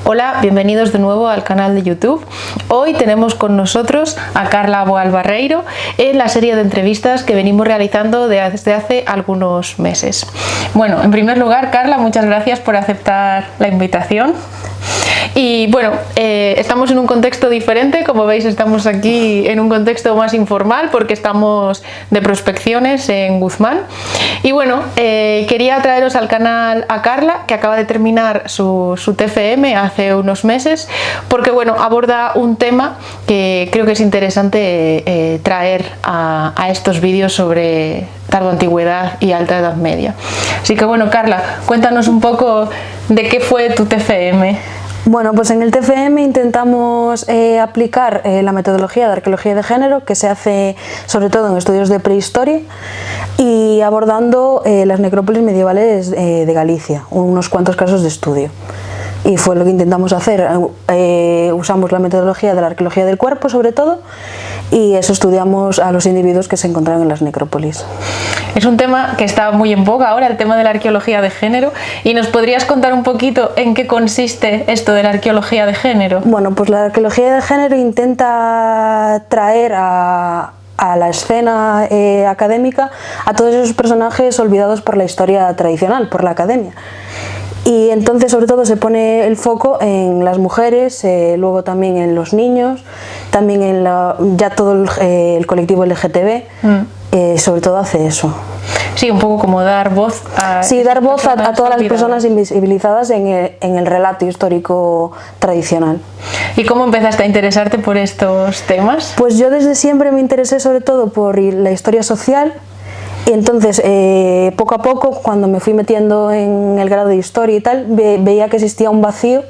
Hola, bienvenidos de nuevo al canal de YouTube. Hoy tenemos con nosotros a Carla Boal Barreiro en la serie de entrevistas que venimos realizando desde hace algunos meses. Bueno, en primer lugar, Carla, muchas gracias por aceptar la invitación. Y bueno, estamos en un contexto diferente, como veis estamos aquí en un contexto más informal porque estamos de prospecciones en Guzmán. Y bueno, quería traeros al canal a Carla, que acaba de terminar su TFM hace unos meses, porque bueno, aborda un tema que creo que es interesante traer a estos vídeos sobre tardoantigüedad y alta edad media. Así que bueno, Carla, cuéntanos un poco de qué fue tu TFM. Bueno, pues en el TFM intentamos aplicar la metodología de arqueología de género que se hace sobre todo en estudios de prehistoria y abordando las necrópolis medievales de Galicia, unos cuantos casos de estudio. Y fue lo que intentamos hacer. Usamos la metodología de la arqueología del cuerpo sobre todo y eso estudiamos a los individuos que se encontraron en las necrópolis. Es un tema que está muy en boga ahora, el tema de la arqueología de género, y ¿nos podrías contar un poquito en qué consiste esto de la arqueología de género? Bueno, pues la arqueología de género intenta traer a la escena académica a todos esos personajes olvidados por la historia tradicional, por la academia. Y entonces sobre todo se pone el foco en las mujeres, luego también en los niños, también en ya todo el colectivo LGTB, sobre todo hace eso. Sí, un poco como dar voz a... Sí, dar voz a todas las personas invisibilizadas en el relato histórico tradicional. ¿Y cómo empezaste a interesarte por estos temas? Pues yo desde siempre me interesé sobre todo por la historia social. Y entonces, poco a poco, cuando me fui metiendo en el grado de historia y tal, veía que existía un vacío,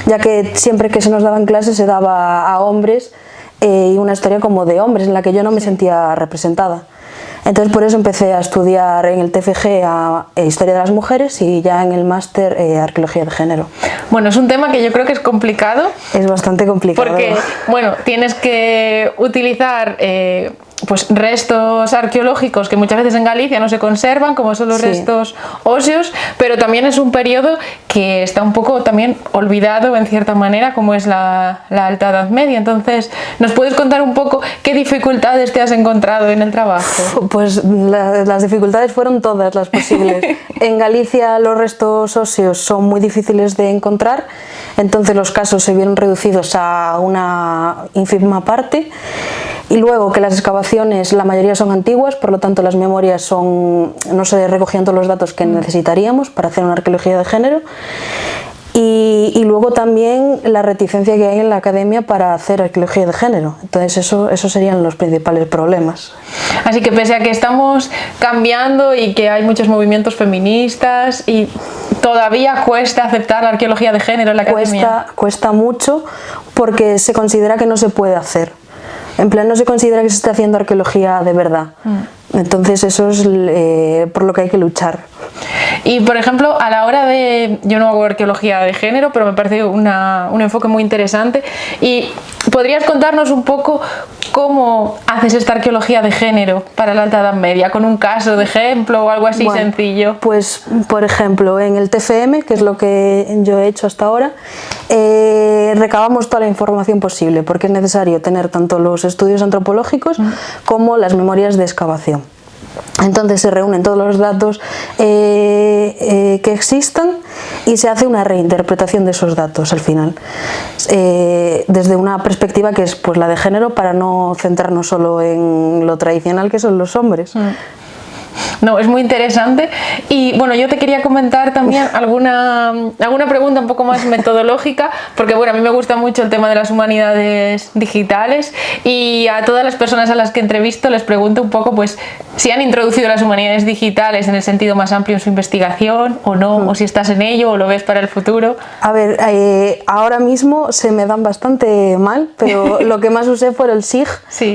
ya que siempre que se nos daban clases se daba a hombres y una historia como de hombres en la que yo no me sentía representada. Entonces por eso empecé a estudiar en el TFG Historia de las Mujeres y ya en el máster Arqueología de Género. Bueno, es un tema que yo creo que es complicado. Es bastante complicado. Porque, bueno, tienes que utilizar pues restos arqueológicos que muchas veces en Galicia no se conservan, como son los restos óseos, pero también es un periodo que está un poco también olvidado en cierta manera, como es la Alta Edad Media. Entonces, ¿nos puedes contar un poco qué dificultades te has encontrado en el trabajo? Pues las dificultades fueron todas las posibles. En Galicia los restos óseos son muy difíciles de encontrar, entonces los casos se vieron reducidos a una ínfima parte. Y luego que las excavaciones, la mayoría son antiguas, por lo tanto las memorias no se recogían todos los datos que necesitaríamos para hacer una arqueología de género. Y luego también la reticencia que hay en la academia para hacer arqueología de género. Entonces esos serían los principales problemas. Así que pese a que estamos cambiando y que hay muchos movimientos feministas y todavía cuesta aceptar la arqueología de género en la academia. Cuesta mucho porque se considera que no se puede hacer. En plan, no se considera que se esté haciendo arqueología de verdad. Entonces eso es por lo que hay que luchar. Y por ejemplo, a la hora de... Yo no hago arqueología de género, pero me parece un enfoque muy interesante. Y ¿podrías contarnos un poco cómo haces esta arqueología de género para la Alta Edad Media? ¿Con un caso de ejemplo o algo así sencillo? Pues, por ejemplo, en el TFM, que es lo que yo he hecho hasta ahora, recabamos toda la información posible, porque es necesario tener tanto los estudios antropológicos como las memorias de excavación. Entonces se reúnen todos los datos que existan y se hace una reinterpretación de esos datos al final, desde una perspectiva que es pues la de género, para no centrarnos solo en lo tradicional que son los hombres. No, es muy interesante. Y bueno, yo te quería comentar también alguna pregunta un poco más metodológica, porque bueno, a mí me gusta mucho el tema de las humanidades digitales y a todas las personas a las que entrevisto les pregunto un poco pues si han introducido las humanidades digitales en el sentido más amplio en su investigación o no, o si estás en ello o lo ves para el futuro. A ver, ahora mismo se me dan bastante mal, pero lo que más usé fue el SIG,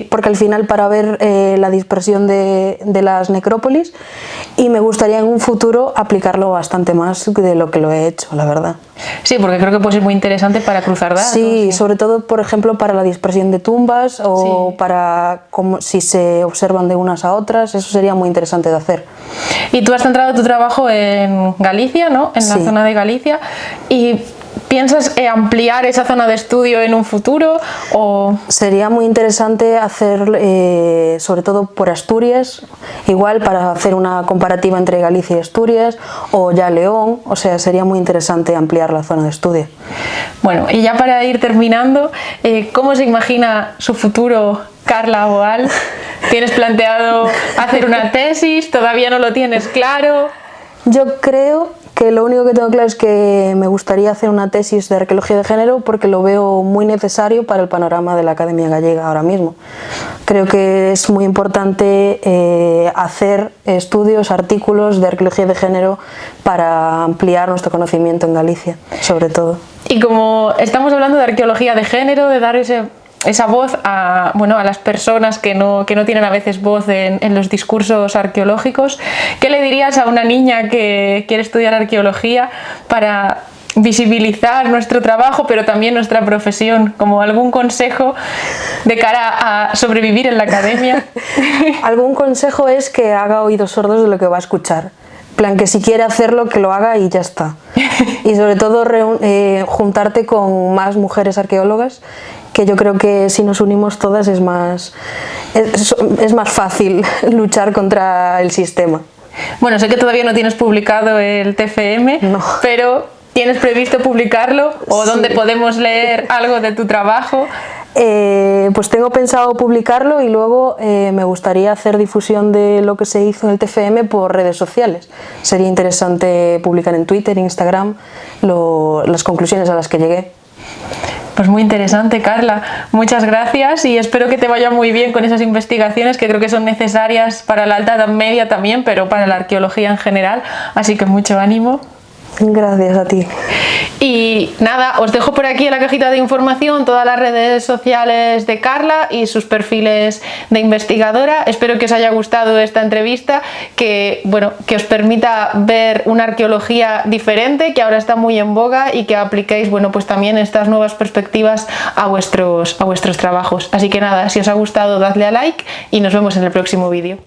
porque al final para ver la dispersión de las necrópolis, y me gustaría en un futuro aplicarlo bastante más de lo que lo he hecho, la verdad. Sí, porque creo que puede ser muy interesante para cruzar datos. Sí, sobre todo, por ejemplo, para la dispersión de tumbas o para si se observan de unas a otras, eso sería muy interesante de hacer. Y tú has centrado tu trabajo en Galicia, ¿no? En la zona de Galicia. Y ¿Piensas ampliar esa zona de estudio en un futuro? O... Sería muy interesante hacer, sobre todo por Asturias, igual para hacer una comparativa entre Galicia y Asturias, o ya León, o sea, sería muy interesante ampliar la zona de estudio. Bueno, y ya para ir terminando, ¿cómo se imagina su futuro Carla Boal? ¿Tienes planteado hacer una tesis? ¿Todavía no lo tienes claro? Yo creo que lo único que tengo claro es que me gustaría hacer una tesis de arqueología de género porque lo veo muy necesario para el panorama de la Academia Gallega ahora mismo. Creo que es muy importante hacer estudios, artículos de arqueología de género para ampliar nuestro conocimiento en Galicia, sobre todo. Y como estamos hablando de arqueología de género, de dar esa voz a las personas que no tienen a veces voz en los discursos arqueológicos, ¿qué le dirías a una niña que quiere estudiar arqueología para visibilizar nuestro trabajo, pero también nuestra profesión? Como algún consejo de cara a sobrevivir en la academia. Algún consejo es que haga oídos sordos de lo que va a escuchar. Plan, que si quiere hacerlo, que lo haga y ya está. Y sobre todo juntarte con más mujeres arqueólogas, que yo creo que si nos unimos todas es más fácil luchar contra el sistema. Bueno, sé que todavía no tienes publicado el TFM, no. Pero ¿tienes previsto publicarlo? ¿O sí. dónde podemos leer algo de tu trabajo? Pues tengo pensado publicarlo y luego me gustaría hacer difusión de lo que se hizo en el TFM por redes sociales. Sería interesante publicar en Twitter, Instagram, las conclusiones a las que llegué. Pues muy interesante, Carla. Muchas gracias y espero que te vaya muy bien con esas investigaciones que creo que son necesarias para la alta edad media también, pero para la arqueología en general. Así que mucho ánimo. Gracias a ti. Y nada, os dejo por aquí en la cajita de información todas las redes sociales de Carla y sus perfiles de investigadora. Espero que os haya gustado esta entrevista, que os permita ver una arqueología diferente, que ahora está muy en boga, y que apliquéis pues también estas nuevas perspectivas a vuestros trabajos. Así que nada, si os ha gustado, dadle a like y nos vemos en el próximo vídeo.